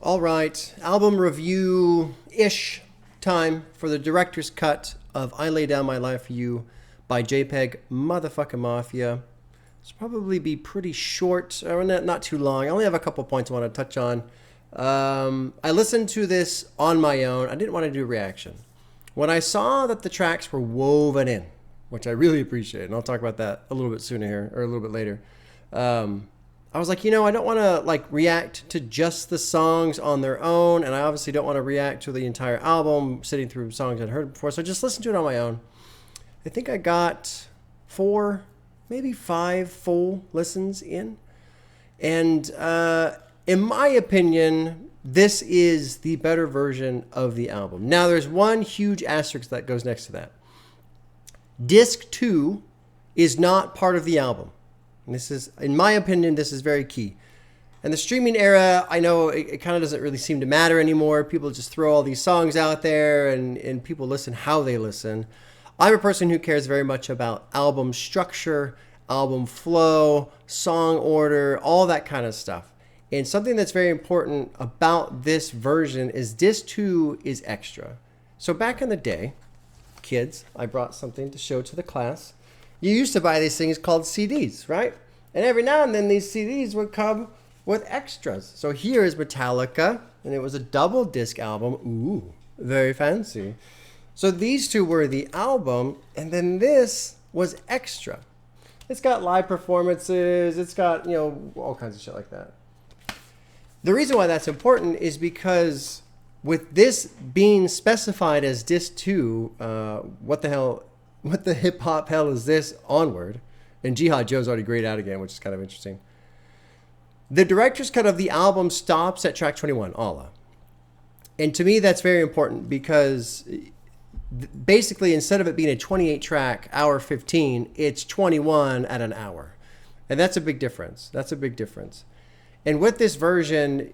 All right, album review-ish time for the director's cut of I Lay Down My Life For You by JPEGMAFIA. This will probably be pretty short, or not too long. I only have a couple points I want to touch on. I listened to this on my own. I didn't want to do a reaction. When I saw that the tracks were woven in, which I really appreciate, and I'll talk about that a little bit sooner here, or a little bit later, I was like, I don't want to react to just the songs on their own, and I obviously don't want to react to the entire album sitting through songs I'd heard before, so I just listened to it on my own. I think I got 4, maybe 5 full listens in, and in my opinion, this is the better version of the album. Now, there's one huge asterisk that goes next to that. Disc 2 is not part of the album. And this is, in my opinion, this is very key. And the streaming era, I know it kind of doesn't really seem to matter anymore. People just throw all these songs out there and people listen how they listen. I'm a person who cares very much about album structure, album flow, song order, all that kind of stuff. And something that's very important about this version is disc 2 is extra. So back in the day, kids, I brought something to show to the class. You used to buy these things called CDs, right? And every now and then these CDs would come with extras. So here is Metallica, and it was a double disc album. Ooh, very fancy. So these two were the album, and then this was extra. It's got live performances. It's got, all kinds of shit like that. The reason why that's important is because with this being specified as disc 2, what the hip-hop hell is this onward? And Jihad Joe's already grayed out again, which is kind of interesting. The director's cut of the album stops at track 21, Allah. And to me, that's very important because basically, instead of it being a 28-track, hour 15, it's 21 at an hour. And that's a big difference. And with this version,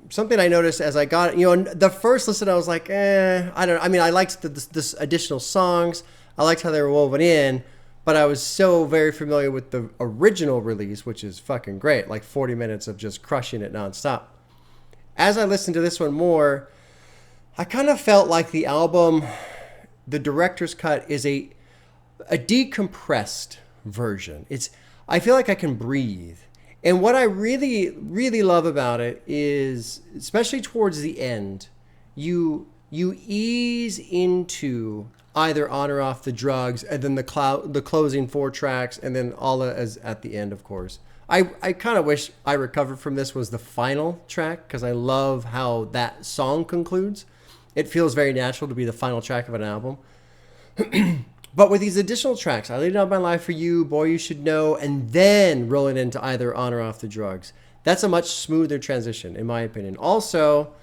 something I noticed as I got it, the first listen, I was like, I don't know. I mean, I liked this additional songs. I liked how they were woven in, but I was so very familiar with the original release, which is fucking great, like 40 minutes of just crushing it nonstop. As I listened to this one more, I kind of felt like the album, the director's cut, is a decompressed version. I feel like I can breathe. And what I really, really love about it is, especially towards the end, you ease into either On or Off the Drugs, and then the closing 4 tracks, and then Allah as at the end, of course. I kind of wish I Recovered From This was the final track, because I love how that song concludes. It feels very natural to be the final track of an album. But with these additional tracks, I Laid Down My Life For You, Boy You Should Know, and then rolling into either On or Off the Drugs, that's a much smoother transition, in my opinion. Also,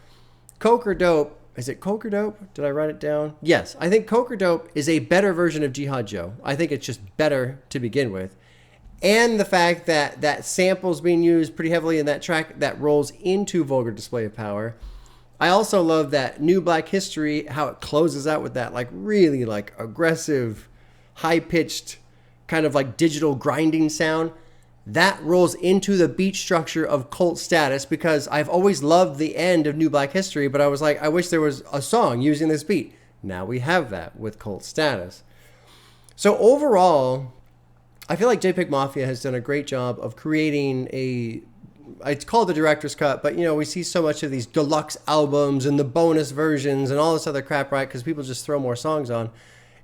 Coke or Dope, is it Coke or Dope? Did I write it down? Yes, I think Coke or Dope is a better version of Jihad Joe. I think it's just better to begin with. And the fact that that sample's being used pretty heavily in that track that rolls into Vulgar Display of Power. I also love that New Black History, how it closes out with that really aggressive, high-pitched, kind of digital grinding sound. That rolls into the beat structure of Cult Status, because I've always loved the end of New Black History, but I was like, I wish there was a song using this beat. Now we have that with Cult Status. So overall, I feel like JPEGMAFIA has done a great job of creating it's called the director's cut, but we see so much of these deluxe albums and the bonus versions and all this other crap, right? Because people just throw more songs on.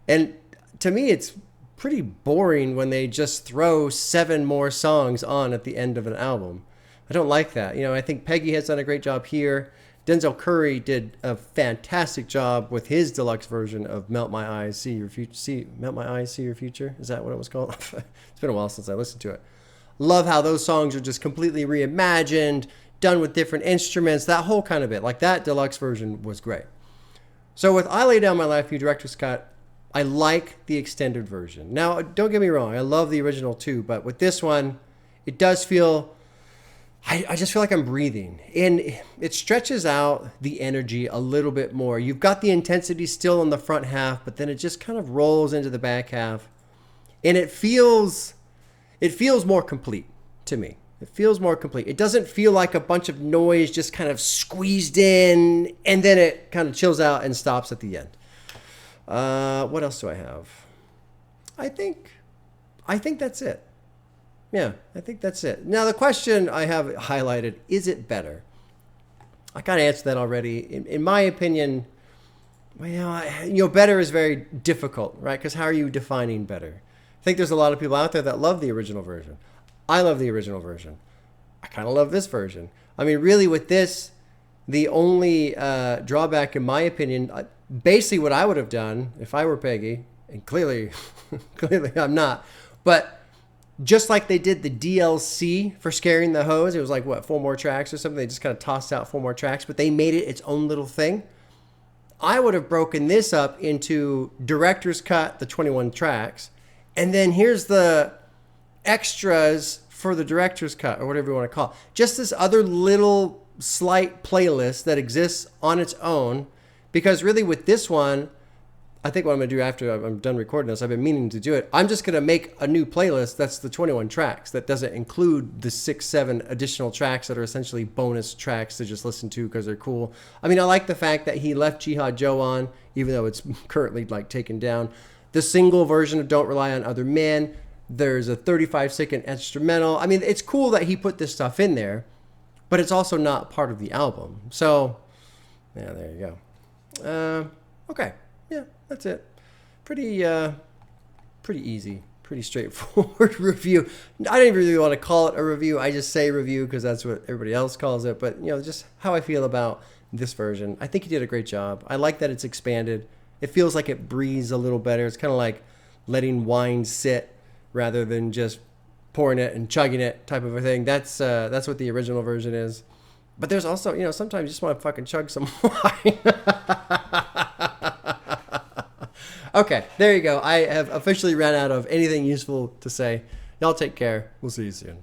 And to me, it's pretty boring when they just throw 7 more songs on at the end of an album. I don't like that. I think Peggy has done a great job here. Denzel Curry did a fantastic job with his deluxe version of Melt My Eyes, See Your Future. Melt My Eyes, See Your Future. Is that what it was called? It's been a while since I listened to it. Love how those songs are just completely reimagined, done with different instruments, that whole kind of bit. That deluxe version was great. So with I Lay Down My Life For You director's cut, I like the extended version. Now, don't get me wrong, I love the original too, but with this one, it does feel, I just feel like I'm breathing. And it stretches out the energy a little bit more. You've got the intensity still in the front half, but then it just kind of rolls into the back half. And it feels more complete to me. It feels more complete. It doesn't feel like a bunch of noise just kind of squeezed in, and then it kind of chills out and stops at the end. What else do I have? I think that's it. Yeah, I think that's it. Now, the question I have highlighted, is it better? I kind of answered that already. In my opinion, well, better is very difficult, right? Because how are you defining better? I think there's a lot of people out there that love the original version. I love the original version. I kind of love this version. I mean, really, with this, the only drawback, in my opinion, basically what I would have done if I were Peggy, and clearly I'm not, but just like they did the DLC for Scaring the Hose, it was like, 4 more tracks or something? They just kind of tossed out 4 more tracks, but they made it its own little thing. I would have broken this up into director's cut, the 21 tracks, and then here's the extras for the director's cut, or whatever you want to call it. Just this other little slight playlist that exists on its own, because really with this one, I think what I'm going to do after I'm done recording this, I've been meaning to do it, I'm just going to make a new playlist that's the 21 tracks that doesn't include the 6-7 additional tracks that are essentially bonus tracks to just listen to because they're cool. I mean, I like the fact that he left Jihad Joe on, even though it's currently like taken down. The single version of Don't Rely on Other Men, there's a 35-second instrumental. I mean, it's cool that he put this stuff in there, but it's also not part of the album. So, yeah, there you go. Okay. Yeah, that's it. Pretty easy, pretty straightforward review. I don't even really want to call it a review. I just say review because that's what everybody else calls it. But, just how I feel about this version. I think he did a great job. I like that it's expanded. It feels like it breathes a little better. It's kind of like letting wine sit rather than just pouring it and chugging it type of a thing. That's what the original version is. But there's also, sometimes you just want to fucking chug some wine. Okay, there you go. I have officially ran out of anything useful to say. Y'all take care. We'll see you soon.